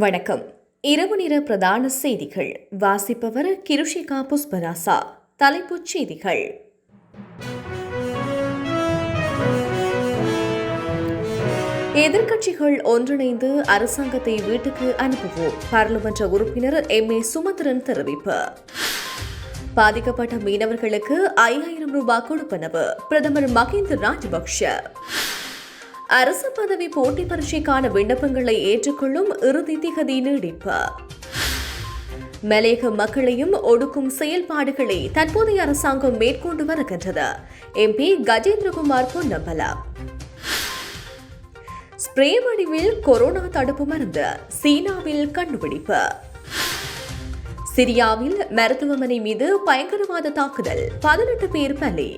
வணக்கம். இரவு நேர பிரதான செய்திகள் வாசிப்பவர் கிருஷிகா புஷ்பராசா. தலைப்புச் செய்திகள். எதிர்க்கட்சிகள் ஒன்றிணைந்து அரசாங்கத்தை வீட்டுக்கு அனுப்புவோம். பாராளுமன்ற உறுப்பினர் MA சுமந்திரன் தெரிவிப்பு. பாதிக்கப்பட்ட மீனவர்களுக்கு 5000 ரூபாய் கொடுப்பனவு. பிரதமர் மஹிந்த ராஜபக்ஷ. அரசு பதவி போட்டி பரீட்சைக்கான விண்ணப்பங்களை ஏற்றுக்கொள்ளும் இறுதி திகதி நீடிப்பு. மலையக மக்களையும் ஒடுக்கும் செயல்பாடுகளை தற்போதைய அரசாங்கம் மேற்கொண்டு வருகின்றது. MP கஜேந்திரகுமார் பொன்னம்பலம். ஸ்ப்ரே வடிவில் கொரோனா தடுப்பு மருந்து சீனாவில் கண்டுபிடிப்பு. சிரியாவில் மருத்துவமனை மீது பயங்கரவாத தாக்குதல், 18 பேர் பலி.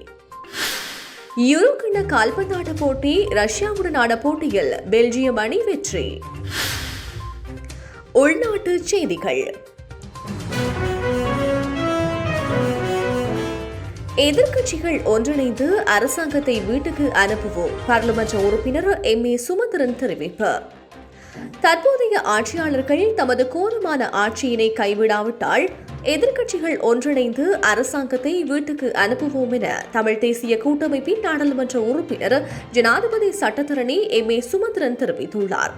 யூரோ கிண்ண கால்பந்தாட்ட போட்டி ரஷ்யாவுடனான போட்டியில் பெல்ஜியம் அணி வெற்றி. உள்நாட்டு செய்திகள். எதிர்க்கட்சிகள் ஒன்றிணைந்து அரசாங்கத்தை வீட்டுக்கு அனுப்புவோம். பாராளுமன்ற உறுப்பினர் MA சுமந்திரன் தெரிவிப்பு. தற்போதைய ஆட்சியாளர்கள் தமது கோரமான ஆட்சியினை கைவிடாவிட்டால் எதிர்க்கட்சிகள் ஒன்றிணைந்து அரசாங்கத்தை வீட்டுக்கு அனுப்புவோம் என தமிழ் தேசிய கூட்டமைப்பின் நாடாளுமன்ற உறுப்பினர் ஜனாதிபதி சட்டத்தரணி MA சுமந்திரன் தெரிவித்துள்ளார்.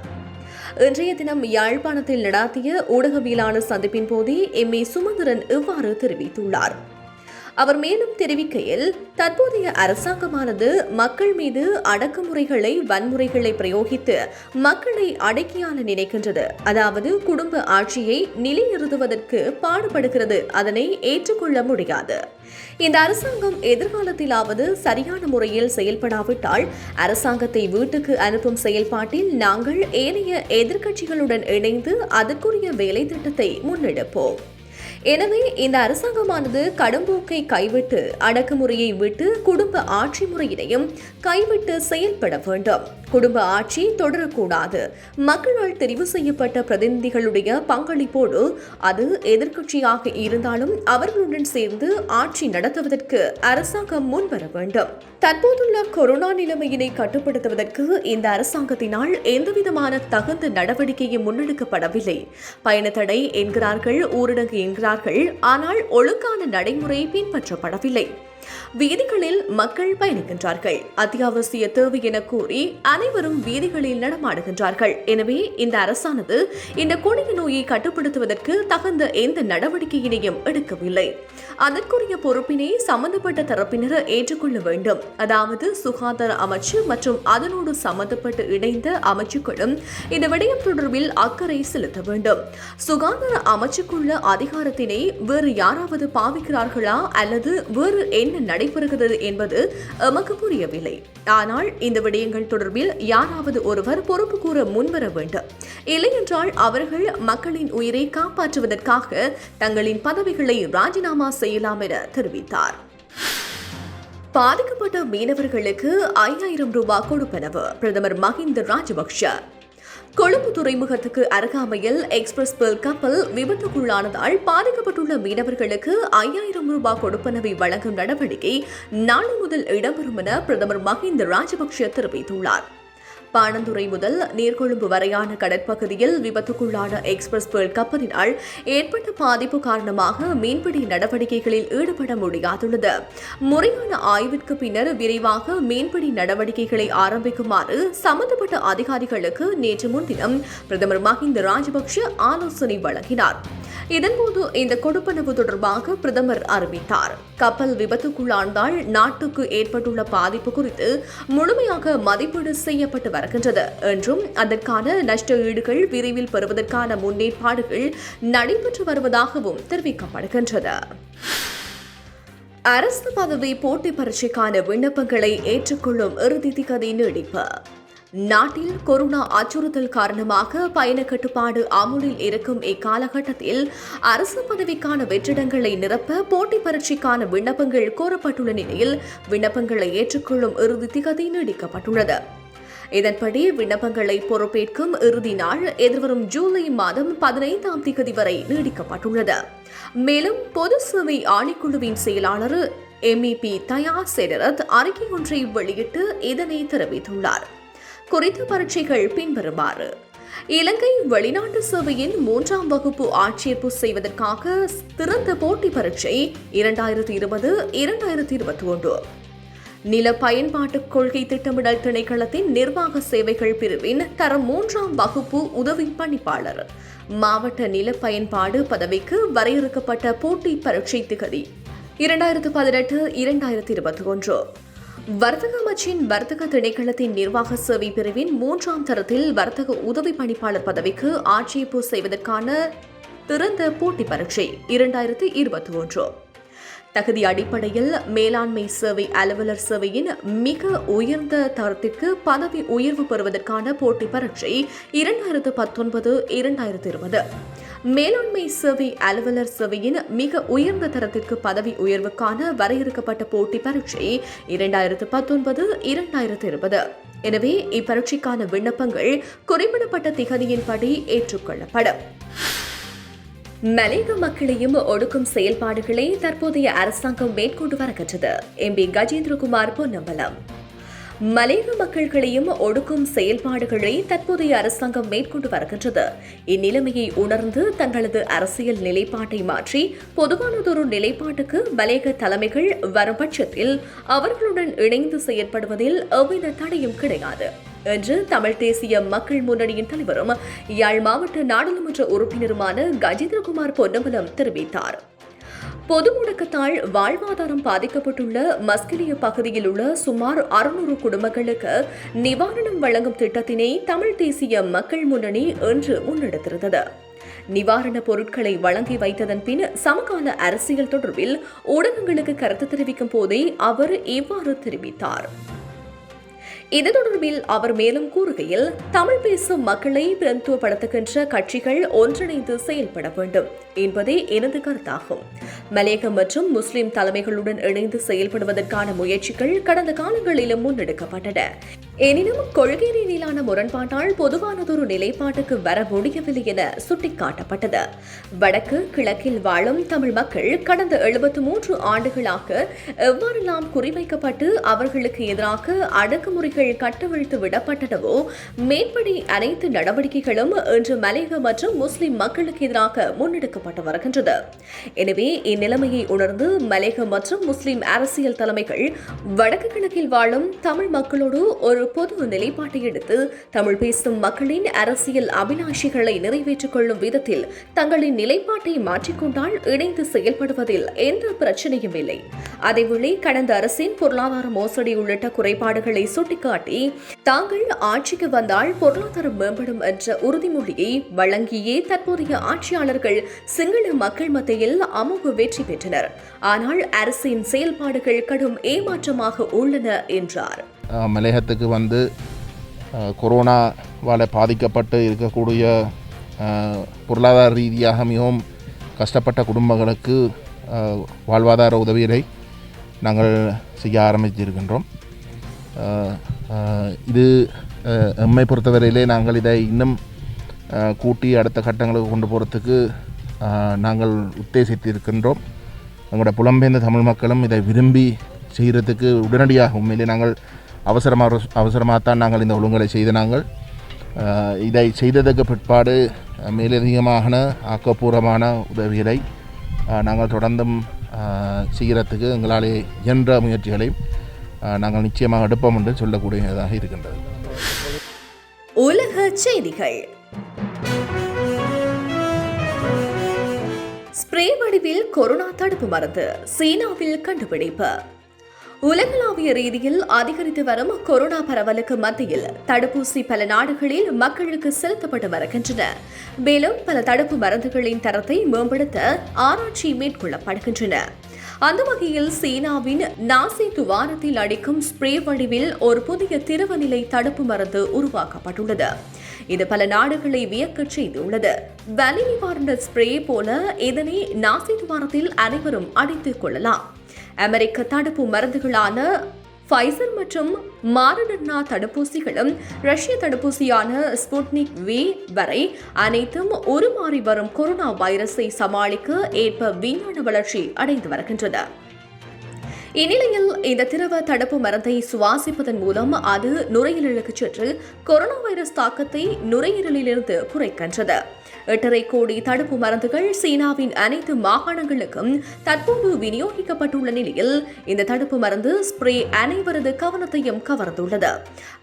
இன்றைய தினம் யாழ்ப்பாணத்தில் நடாத்திய ஊடகவியலாளர் சந்திப்பின் போதே MA சுமந்திரன் இவ்வாறு தெரிவித்துள்ளார். அவர் மேலும் தெரிவிக்கையில், தற்போதைய அரசாங்கமானது மக்கள் மீது அடக்குமுறைகளை வன்முறைகளை பிரயோகித்து மக்களை அடக்கியாள நினைக்கின்றது. அதாவது குடும்ப ஆட்சியை நிலைநிறுத்துவதற்கு பாடுபடுகிறது. அதனை ஏற்றுக்கொள்ள முடியாது. இந்த அரசாங்கம் எதிர்காலத்திலாவது சரியான முறையில் செயல்படாவிட்டால் அரசாங்கத்தை வீட்டுக்கு அனுப்பும் செயல்பாட்டில் நாங்கள் ஏனைய எதிர்க்கட்சிகளுடன் இணைந்து அதற்குரிய வேலை திட்டத்தை முன்னெடுப்போம். எனவே இந்த அரசாங்கமானது கடும்போக்கை கைவிட்டு அடக்குமுறையை விட்டு குடும்ப ஆட்சி முறையினையும் கைவிட்டு செயல்பட வேண்டும். குடும்ப ஆட்சி தொடரக்கூடாது. மக்களால் தெரிவு செய்யப்பட்ட பிரதிநிதிகளுடைய பங்களிப்போடு அது எதிர்க்கட்சியாக இருந்தாலும் அவர்களுடன் சேர்ந்து ஆட்சி நடத்துவதற்கு அரசாங்கம் முன்வர வேண்டும். தற்போதுள்ள கொரோனா நிலைமையினை கட்டுப்படுத்துவதற்கு இந்த அரசாங்கத்தினால் எந்தவிதமான தகுந்த நடவடிக்கையும் முன்னெடுக்கப்படவில்லை. பயண தடை என்கிறார்கள், ஊரடங்கு என்கிறார்கள், ஆனால் ஒழுங்கான நடைமுறை பின்பற்றப்படவில்லை. வீதிகளில் மக்கள் பயணிக்கின்றார்கள். அத்தியாவசிய தேவை என கூறி அனைவரும் வீதிகளில் நடமாடுகின்றார்கள். எனவே இந்த அரசானது இந்த கொடிய நோயை கட்டுப்படுத்துவதற்கு தகுந்த எந்த நடவடிக்கையினையும் எடுக்கவில்லை. அதற்குரிய பொறுப்பினை சம்பந்தப்பட்ட தரப்பினர் ஏற்றுக்கொள்ள வேண்டும். அதாவது சுகாதார அமைச்சு மற்றும் அதனோடு சம்பந்தப்பட்டு இணைந்த அமைச்சுக்களும் இந்த விடயம் தொடர்பில் அக்கறை செலுத்த வேண்டும். சுகாதார அமைச்சுக்குள்ள அதிகாரத்தினை வேறு யாராவது பாவிக்கிறார்களா அல்லது வேறு என்ன நடைபெறுகிறது என்பது எமக்கு புரியவில்லை. ஆனால் இந்த விடயங்கள் தொடர்பில் யாராவது ஒருவர் பொறுப்பு கூற முன்வர வேண்டும். இல்லையென்றால் அவர்கள் மக்களின் உயிரை காப்பாற்றுவதற்காக தங்களின் பதவிகளை ராஜினாமா செய்யலாம் என தெரிவித்தார். பாதிக்கப்பட்ட மீனவர்களுக்கு 5000 ரூபாய் கொடுப்பனவு. பிரதமர் மஹிந்த ராஜபக்ஷ. கொழும்பு துறைமுகத்துக்கு அருகாமையில் எக்ஸ்பிரஸ் பேர்ல் கப்பல் விபத்துக்குள்ளானதால் பாதிக்கப்பட்டுள்ள மீனவர்களுக்கு 5000 ரூபாய் கொடுப்பனவை வழங்கும் நடவடிக்கை நாளை முதல் இடம்பெறும் என பிரதமர் மஹிந்த ராஜபக்ஷ தெரிவித்துள்ளார். பாணந்துறை முதல் நீர்கொழும்பு வரையான கடற்பகுதியில் விபத்துக்குள்ளான எக்ஸ்பிரஸ் பேர்ல் கப்பலினால் ஏற்பட்ட பாதிப்பு காரணமாக மீன்பிடி நடவடிக்கைகளில் ஈடுபட முடியாதுள்ளது. முறையான ஆய்விற்கு பின்னர் விரைவாக மீன்பிடி நடவடிக்கைகளை ஆரம்பிக்குமாறு சம்பந்தப்பட்ட அதிகாரிகளுக்கு நேற்று முன்தினம் பிரதமர் மஹிந்த ராஜபக்ஷ ஆலோசனை வழங்கினார். இதன்போது இந்த கொடுப்பனவு தொடர்பாக பிரதமர் அறிவித்தார். கப்பல் விபத்துக்குள்ளானதால் நாட்டுக்கு ஏற்பட்டுள்ள பாதிப்பு குறித்து முழுமையாக மதிப்பீடு செய்யப்பட்டு வருகின்றது என்றும் அதற்கான நஷ்ட ஈடுகள் விரைவில் பெறுவதற்கான முன்னேற்பாடுகள் நடைபெற்று வருவதாகவும் தெரிவிக்கப்படுகின்றது. அரசு பதவி போட்டி பரீட்சைக்கான விண்ணப்பங்களை ஏற்றுக்கொள்ளும் இறுதி திகதி நீடிப்பு. நாட்டில் கொரோனா அச்சுறுத்தல் காரணமாக பயண கட்டுப்பாடு அமுலில் இருக்கும் இக்காலகட்டத்தில் அரசு பதவிக்கான வெற்றிடங்களை நிரப்ப போட்டி பரீட்சைக்கான விண்ணப்பங்கள் கோரப்பட்டுள்ள நிலையில் விண்ணப்பங்களை ஏற்றுக்கொள்ளும் இறுதி திகதி நீடிக்கப்பட்டுள்ளது. இதன்படி விண்ணப்பங்களை பொறுப்பேற்கும் இறுதி நாள் எதிர்வரும் ஜூலை மாதம் 15ஆம் தேதி வரை நீடிக்கப்பட்டுள்ளது. மேலும் பொது சேவை ஆணைக்குழுவின் செயலாளர் MEP தயா செடரத் அறிக்கை ஒன்றை வெளியிட்டு இதனை தெரிவித்துள்ளார். குறித்த பரீட்சைகள் பின்வருமாறு: இலங்கை வெளிநாட்டு சேவையின் 3ஆம் வகுப்பு ஆட்சேர்ப்பு செய்வதற்காக திறந்த போட்டி பரீட்சை 2020-2021. நில பயன்பாட்டு கொள்கை திட்டமிடல் திணைக்களத்தின் நிர்வாக சேவைகள் பிரிவின் தரம் 3ஆம் வகுப்பு உதவி பணிப்பாளர் மாவட்ட நில பயன்பாடு பதவிக்கு வரையறுக்கப்பட்ட போட்டி பரீட்சை திகதி 2018-2021. வர்த்தக அமைச்சின் வர்த்தக திணைக்களத்தின் நிர்வாக சேவை பிரிவின் 3ஆம் தரத்தில் வர்த்தக உதவி பணிப்பாளர் பதவிக்கு ஆட்சேர்ப்பு செய்வதற்கான திறந்த போட்டி பரீட்சை 2021. தகுதி அடிப்படையில் மேலாண்மை சேவை அலுவலர் சேவையின் மிக உயர்ந்த தரத்திற்கு பதவி உயர்வு பெறுவதற்கான போட்டி பரீட்சை 2019-2020. மேலாண்மை சேவை அலுவலர் சேவையின் மிக உயர்ந்த தரத்திற்கு பதவி உயர்வுக்கான வரையறுக்கப்பட்ட போட்டி பரீட்சை 2019-2020. எனவே இப்பரீட்சைக்கான விண்ணப்பங்கள் குறிப்பிடப்பட்ட திகதியின்படி ஏற்றுக்கொள்ளப்படும். மலையக மக்களையும் ஒடுக்கும் செயல்பாடுகளை தற்போதைய அரசாங்கம் மேற்கொண்டு வருகின்றது. எம்பி கஜேந்திரகுமார் பொன்னம்பலம். மலையக மக்கள்களையும் ஒடுக்கும் செயல்பாடுகளை தற்போதைய அரசாங்கம் மேற்கொண்டு வருகின்றது. இந்நிலைமையை உணர்ந்து தங்களது அரசியல் நிலைப்பாட்டை மாற்றி பொதுவானதொரு நிலைப்பாட்டுக்கு மலையக தலைமைகள் வரும் பட்சத்தில் அவர்களுடன் இணைந்து செயற்படுவதில் எவ்வித தடையும் கிடையாது என்று தமிழ் தேசிய மக்கள் முன்னணியின் தலைவரும் யாழ் மாவட்ட நாடாளுமன்ற உறுப்பினருமான கஜேந்திரகுமார் பொன்னம்பலம் தெரிவித்தார். பொது முடக்கத்தால் வாழ்வாதாரம் பாதிக்கப்பட்டுள்ள மஸ்கெலிய பகுதியில் உள்ள சுமார் 600 குடும்பங்களுக்கு நிவாரணம் வழங்கும் திட்டத்தினை தமிழ் தேசிய மக்கள் முன்னணி இன்று முன்னெடுத்திருந்தது. நிவாரணப் பொருட்களை வழங்கி வைத்ததன் பின் சமகால அரசியல் தொடர்பில் ஊடகங்களுக்கு கருத்து தெரிவிக்கும் போதே அவர் இவ்வாறு தெரிவித்தார். இது தொடர்பில் அவர் மேலும் கூறுகையில், தமிழ் பேசும் மக்களை பிரதித்துவப்படுத்துகின்ற கட்சிகள் ஒன்றிணைந்து செயல்பட வேண்டும் என்பதே எனது கருத்தாகும். மலையகம் மற்றும் முஸ்லிம் தலைமைகளுடன் இணைந்து செயல்படுவதற்கான முயற்சிகள் கடந்த காலங்களிலும் முன்னெடுக்கப்பட்டன. எனினும் கொள்கை ரீதியிலான முரண்பாட்டால் பொதுவானதொரு நிலைப்பாட்டுக்கு வர முடியவில்லை என சுட்டிக்காட்டப்பட்டது. வடக்கு கிழக்கில் வாழும் தமிழ் மக்கள் கடந்த 73 ஆண்டுகளாக எவ்வாறெல்லாம் குறிவைக்கப்பட்டு அவர்களுக்கு எதிராக அடக்குமுறைகள் கட்டவிழ்த்து விடப்பட்டனவோ மேற்படி அனைத்து நடவடிக்கைகளும் இன்று மலையக மற்றும் முஸ்லிம் மக்களுக்கு எதிராக முன்னெடுக்கப்பட்டு வருகின்றது. எனவே இந்நிலைமையை உணர்ந்து மலையக மற்றும் முஸ்லிம் அரசியல் தலைமைகள் வடக்கு கிழக்கில் வாழும் தமிழ் மக்களோடு ஒரு பொது நிலைப்பாட்டை எடுத்து தமிழ் பேசும் மக்களின் அரசியல் அபிலாஷைகளை நிறைவேற்றிக் கொள்ளும் விதத்தில் தங்களின் நிலைப்பாட்டை மாற்றிக்கொண்டால் இணைந்து செயல்படுவதில் எந்த பிரச்சனையும் இல்லை. அதேவேளை கடந்த அரசின் பொருளாதார மோசடி உள்ளிட்ட குறைபாடுகளை சுட்டிக்காட்டி தாங்கள் ஆட்சிக்கு வந்தால் பொருளாதாரம் மேம்படும் என்ற உறுதிமொழியை வழங்கியே தற்போதைய ஆட்சியாளர்கள் சிங்கள மக்கள் மத்தியில் அமோக வெற்றி பெற்றனர். ஆனால் அரசின் செயல்பாடுகள் கடும் ஏமாற்றமாக உள்ளன என்றார். மலையகத்துக்கு வந்து கொரோனாவால் பாதிக்கப்பட்டு இருக்கக்கூடிய பொருளாதார ரீதியாக மிகவும் கஷ்டப்பட்ட குடும்பங்களுக்கு வாழ்வாதார உதவிகளை நாங்கள் செய்ய ஆரம்பித்திருக்கின்றோம். இது எம்மை பொறுத்தவரையிலே நாங்கள் இதை இன்னும் கூட்டி அடுத்த கட்டங்களுக்கு கொண்டு போகிறதுக்கு நாங்கள் உத்தேசித்திருக்கின்றோம். எங்களோட புலம்பெயர்ந்த தமிழ் மக்களும் இதை விரும்பி செய்கிறதுக்கு உடனடியாக உண்மையிலே நாங்கள் அவசரமாகத்தான் நாங்கள் இந்த ஒழுங்கலை செய்த நாங்கள் இதை செய்ததுக்கு பிற்பாடு மேலதிகமான ஆக்கப்பூர்வமான உதவிகளை நாங்கள் தொடர்ந்தும் செய்கிறதுக்கு எங்களாலே இயன்ற முயற்சிகளை நாங்கள் நிச்சயமாக எடுப்போம் என்று சொல்லக்கூடியதாக இருக்கின்றது. உலக செய்திகள். ஸ்ப்ரே வடிவில் கொரோனா தடுப்பு மருந்து சீனாவில் கண்டுபிடிப்பு. உலகளாவிய ரீதியில் அதிகரித்து வரும் கொரோனா பரவலுக்கு மத்தியில் தடுப்பூசி பல நாடுகளில் மக்களுக்கு செலுத்தப்பட்டு வருகின்றன. மேலும் பல தடுப்பு மருந்துகளின் தரத்தை மேம்படுத்த ஆராய்ச்சி மேற்கொள்ளப்படுகின்றன. அந்த வகையில் சீனாவின் நாசி துவாரத்தில் அடிக்கும் ஸ்ப்ரே வடிவில் ஒரு புதிய திரவநிலை தடுப்பு மருந்து உருவாக்கப்பட்டுள்ளது. இது பல நாடுகளை வியக்கச் செய்துள்ளது. வலி நிவாரண ஸ்ப்ரே போல இதனை நாசி துவாரத்தில் அனைவரும் அடித்துக் கொள்ளலாம். அமெரிக்க தடுப்பு மருந்துகளான ஃபைசர் மற்றும் மாரடோனா தடுப்பூசிகளும் ரஷ்ய தடுப்பூசியான ஸ்புட்னிக் வி வரை அனைத்தும் உருமாறி வரும் கொரோனா வைரஸை சமாளிக்க ஏற்ப விஞ்ஞான வளர்ச்சி அடைந்து வருகின்றது. இந்நிலையில் இந்த திரவ தடுப்பு மருந்தை சுவாசிப்பதன் மூலம் அது நுரையீரலுக்கு சென்று கொரோனா வைரஸ் தாக்கத்தை நுரையீரலிலிருந்து குறைக்கின்றது. 8.5 கோடி தடுப்பு மருந்துகள் சீனாவின் அனைத்து மாகாணங்களுக்கும் தற்போது விநியோகிக்கப்பட்டுள்ள நிலையில் இந்த தடுப்பு மருந்து ஸ்ப்ரே அனைவரது கவனத்தையும் கவர்ந்துள்ளது.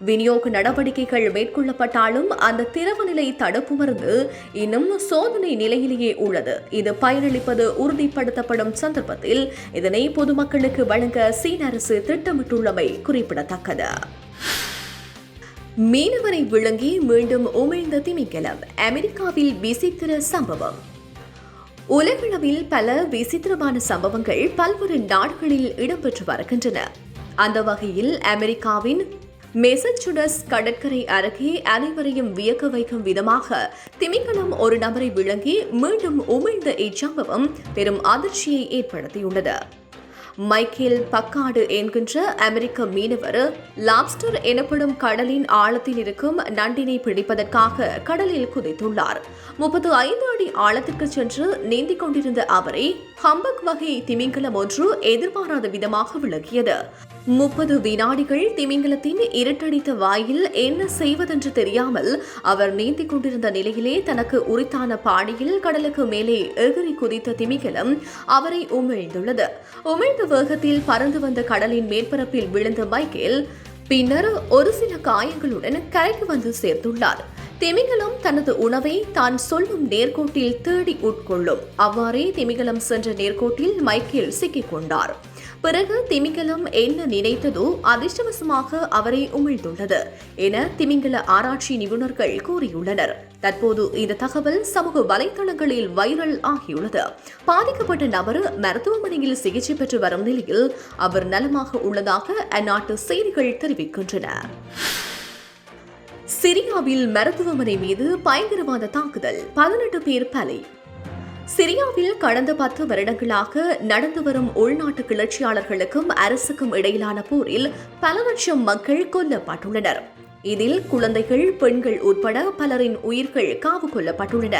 விநியோக நடவடிக்கைகள் மேற்கொள்ளப்பட்டாலும் அந்த திரவநிலை தடுப்பு மருந்து இன்னும் சோதனை நிலையிலேயே உள்ளது. இது பயனளிப்பது உறுதிப்படுத்தப்படும் சந்தர்ப்பத்தில் இதனை பொதுமக்களுக்கு வழங்க சீன அரசு திட்டமிட்டுள்ளமை குறிப்பிடத்தக்கது. மீனவரை விழுங்கி மீண்டும் உமிழ்ந்த திமிங்கலம் அமெரிக்காவில் விசித்திர சம்பவம். உலகளவில் பல விசித்திரமான சம்பவங்கள் பல்வேறு நாடுகளில் இடம்பெற்று வருகின்றன. அந்த வகையில் அமெரிக்காவின் மெசச்சூசெட்ஸ் கடற்கரை அருகே அனைவரையும் வியக்க வைக்கும் விதமாக திமிங்கலம் ஒரு நபரை விழுங்கி மீண்டும் உமிழ்ந்த இச்சம்பவம் பெரும் அதிர்ச்சியை ஏற்படுத்தியுள்ளது. மைக்கேல் பக்கார்டு என்கின்ற அமெரிக்க மீனவர் லாப்ஸ்டர் எனப்படும் கடலின் ஆழத்தில் இருக்கும் நண்டினை பிடிப்பதற்காக கடலில் குதித்துள்ளார். 35 அடி ஆழத்திற்கு சென்று நீந்திக் கொண்டிருந்த அவரை ஹம்பக் வகை திமிங்கலம் ஒன்று எதிர்பாராத விதமாக விலகியது. 30 வினாடிகள் திமிங்கலத்தின் இருட்டடித்த வாயில் என்ன செய்வதென்று தெரியாமல் அவர் நீந்திக் கொண்டிருந்த நிலையிலே தனக்கு உரித்தான பாணியில் கடலுக்கு மேலே எகிரி குதித்த திமிங்கலம் அவரை உமிழ்ந்துள்ளது. உமிழ்ந்த வேகத்தில் பறந்து வந்த கடலின் மேற்பரப்பில் விழுந்த மைக்கேல் பின்னர் ஒரு சில காயங்களுடன் கரைக்கு வந்து சேர்த்துள்ளார். திமிங்கலம் தனது உணவை தான் சொல்லும் நேர்கோட்டில் தேடி உட்கொள்ளும். அவ்வாறே திமிங்கலம் சென்ற நேர்கோட்டில் மைக்கேல் சிக்கிக் கொண்டார். பிறகு திமிங்கலம் என்ன நினைத்ததோ அதிர்ஷ்டவசமாக அவரை உமிழ்ந்துள்ளது என திமிங்கல ஆராய்ச்சி நிபுணர்கள் கூறியுள்ளனர். தற்போது இந்த தகவல் சமூக வலைதளங்களில் வைரல் ஆகியுள்ளது. பாதிக்கப்பட்ட நபர் மருத்துவமனையில் சிகிச்சை பெற்று வரும் நிலையில் அவர் நலமாக உள்ளதாக அந்நாட்டு செய்திகள் தெரிவிக்கின்றன. சிரியாவில் மருத்துவமனை மீது பயங்கரவாத தாக்குதல், 18 பேர் பலி. சிரியாவில் கடந்த 10 வருடங்களாக நடந்து வரும் உள்நாட்டு கிளர்ச்சியாளர்களுக்கும் அரசுக்கும் இடையிலான போரில் பல லட்சம் மக்கள் கொல்லப்பட்டுள்ளனர். இதில் குழந்தைகள், பெண்கள் உட்பட பலரின் உயிர்கள் காவு கொள்ளப்பட்டுள்ளன.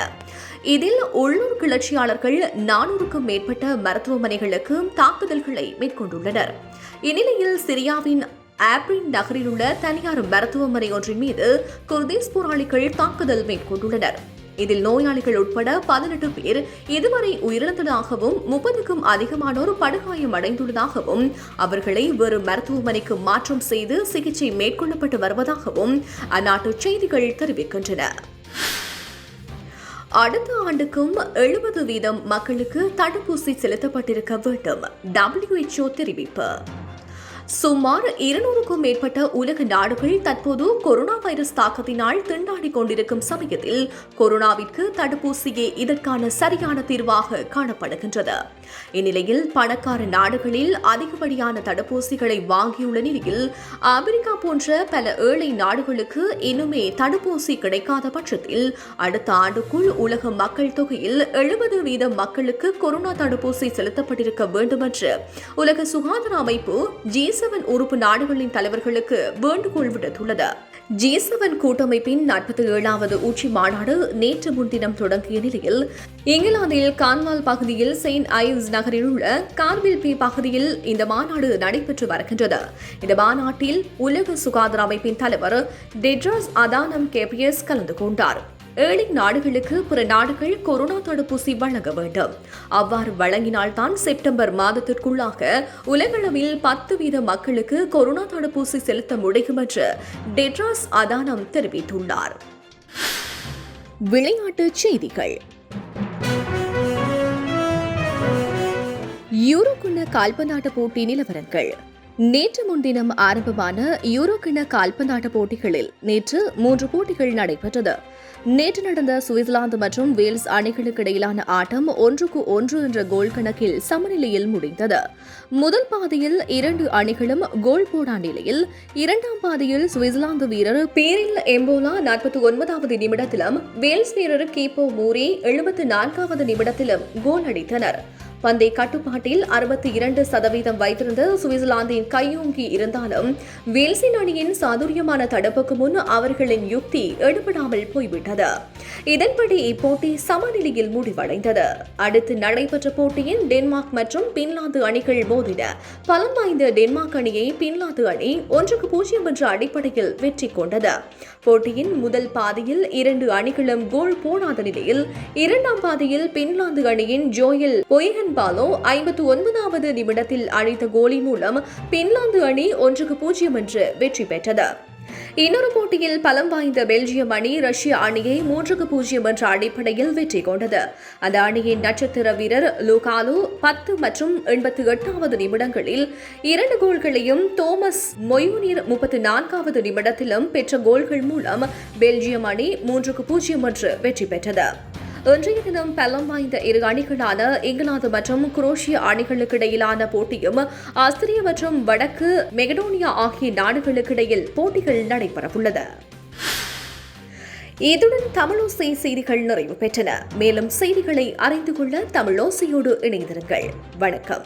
இதில் உள்ளூர் கிளர்ச்சியாளர்கள் 400க்கும் மேற்பட்ட மருத்துவமனைகளுக்கு தாக்குதல்களை மேற்கொண்டுள்ளனர். இந்நிலையில் சிரியாவின் ஆப்ரின் நகரில் உள்ள தனியார் மருத்துவமனை ஒன்றின் மீது குர்திஸ் போராளிகள் தாக்குதல் மேற்கொண்டுள்ளனர். இதில் நோயாளிகள் உட்பட 18 பேர் இதுவரை உயிரிழந்ததாகவும் 30க்கும் அதிகமானோர் படுகாயம் அடைந்துள்ளதாகவும் அவர்களை வேறு மருத்துவமனைக்கு மாற்றம் செய்து சிகிச்சை மேற்கொள்ளப்பட்டு வருவதாகவும் அந்நாட்டு செய்திகள் தெரிவிக்கின்றன. அடுத்த ஆண்டுக்கும் 70% மக்களுக்கு தடுப்பூசி செலுத்தப்பட்டிருக்க வேண்டும், WHO தெரிவிப்பு. சுமார் 200க்கும் மேற்பட்ட உலக நாடுகள் தற்போது கொரோனா வைரஸ் தாக்கத்தினால் திண்டாடிக் கொண்டிருக்கும் சமயத்தில் கொரோனாவிற்கு தடுப்பூசியே இதற்கான சரியான தீர்வாக காணப்படுகின்றது. இந்நிலையில் பணக்கார நாடுகளில் அதிகப்படியான தடுப்பூசிகளை வாங்கியுள்ள நிலையில் அமெரிக்கா போன்ற பல ஏழை நாடுகளுக்கு இன்னுமே தடுப்பூசி கிடைக்காத பட்சத்தில் அடுத்த ஆண்டுக்குள் உலக மக்கள் தொகையில் 70% மக்களுக்கு கொரோனா தடுப்பூசி செலுத்தப்பட்டிருக்க வேண்டும் என்று உலக சுகாதார அமைப்பு G7 உறுப்பு நாடுகளின் தலைவர்களுக்கு வேண்டுகோள் விடுத்துள்ளது. G7 கூட்டமைப்பின் 47வது உச்சி மாநாடு நேற்று முன்தினம் தொடங்கிய நிலையில் இங்கிலாந்தில் கார்ன்வால் பகுதியில் செயின்ட் ஐவ்ஸ் நகரில் உள்ள கார்வில் பகுதியில் இந்த மாநாடு நடைபெற்று வருகின்றது. இந்த மாநாட்டில் உலக சுகாதார அமைப்பின் தலைவர் டெட்ராஸ் அதானம் கேப்ரியஸ் கலந்து கொண்டார். ஏழை நாடுகளுக்கு பிற நாடுகள் கொரோனா தடுப்பூசி வழங்க வேண்டும். அவ்வாறு வழங்கினால்தான் செப்டம்பர் மாதத்திற்குள்ளாக உலகளவில் 10% மக்களுக்கு கொரோனா தடுப்பூசி செலுத்த முடியும் என்று டெட்ராஸ் அதானம் தெரிவித்துள்ளார். விளையாட்டுச் செய்திகள். யூரோ கிண்ண கால்பந்தாட்ட போட்டி நிலவரங்கள். நேற்று முன்தினம் ஆரம்பமான யூரோ கிண்ண கால்பந்தாட்ட போட்டிகளில் நேற்று 3 போட்டிகள் நடைபெற்றது. நேற்று நடந்த சுவிட்சர்லாந்து மற்றும் வேல்ஸ் அணிகளுக்கு இடையிலான ஆட்டம் 1-1 என்ற கோல் கணக்கில் சமநிலையில் முடிந்தது. முதல் பாதியில் 2 அணிகளும் கோல் போடா நிலையில் இரண்டாம் பாதியில் சுவிட்சர்லாந்து வீரர் பேரில் எம்போலா 49வது நிமிடத்திலும் வேல்ஸ் வீரர் கேப்போ மூரி 74வது நிமிடத்திலும் கோல் அடித்தனர். பந்தை கட்டுப்பாட்டில் 62% வைத்திருந்த சுவிட்சர்லாந்தின் கையோங்கி இருந்தாலும் வேல்ஸின் அணியின் சாதுரியமான தடுப்புக்கு முன் அவர்களின் யுக்தி எடுபடாமல் போய்விட்டது. இதன்படி இப்போட்டி சமநிலையில் முடிவடைந்தது. அடுத்து நடைபெற்ற போட்டியில் டென்மார்க் மற்றும் பின்லாந்து அணிகள் மோதின. பலம் வாய்ந்த டென்மார்க் அணியை பின்லாந்து அணி 1-0 என்ற அடிப்படையில் வெற்றி கொண்டது. போட்டியின் முதல் பாதியில் 2 அணிகளும் கோல் போடாத நிலையில் இரண்டாம் பாதியில் பின்லாந்து அணியின் ஜோயல் பொய்ஹன்பாலோ 59வது நிமிடத்தில் அடித்த கோலின் மூலம் பின்லாந்து அணி 1-0 என்று வெற்றி பெற்றது. இன்னொரு போட்டியில் பலம் வாய்ந்த பெல்ஜியம் அணி ரஷ்ய அணியை 3-0 என்ற அடிப்படையில் வெற்றி கொண்டது. அந்த அணியின் நட்சத்திர வீரர் லூகாலு 10 மற்றும் 88வது நிமிடங்களில் 2 கோல்களையும் தோமஸ் மொயூனிர் 34வது நிமிடத்திலும் பெற்ற கோல்கள் மூலம் பெல்ஜியம் அணி 3-0 என்று வெற்றி பெற்றது. இன்றைய தினம் பலம் வாய்ந்த இரு அணிகளான இங்கிலாந்து மற்றும் குரோஷிய அணிகளுக்கு இடையிலான போட்டியும் ஆஸ்திரியா மற்றும் வடக்கு மெகடோனியா ஆகிய நாடுகளுக்கிடையில் போட்டிகள் நடைபெறவுள்ளது. இதுடன் தமிழோசை செய்திகள் நிறைவு பெற்றன. மேலும் செய்திகளை அறிந்து கொள்ள தமிழோசையோடு இணைந்திருங்கள். வணக்கம்.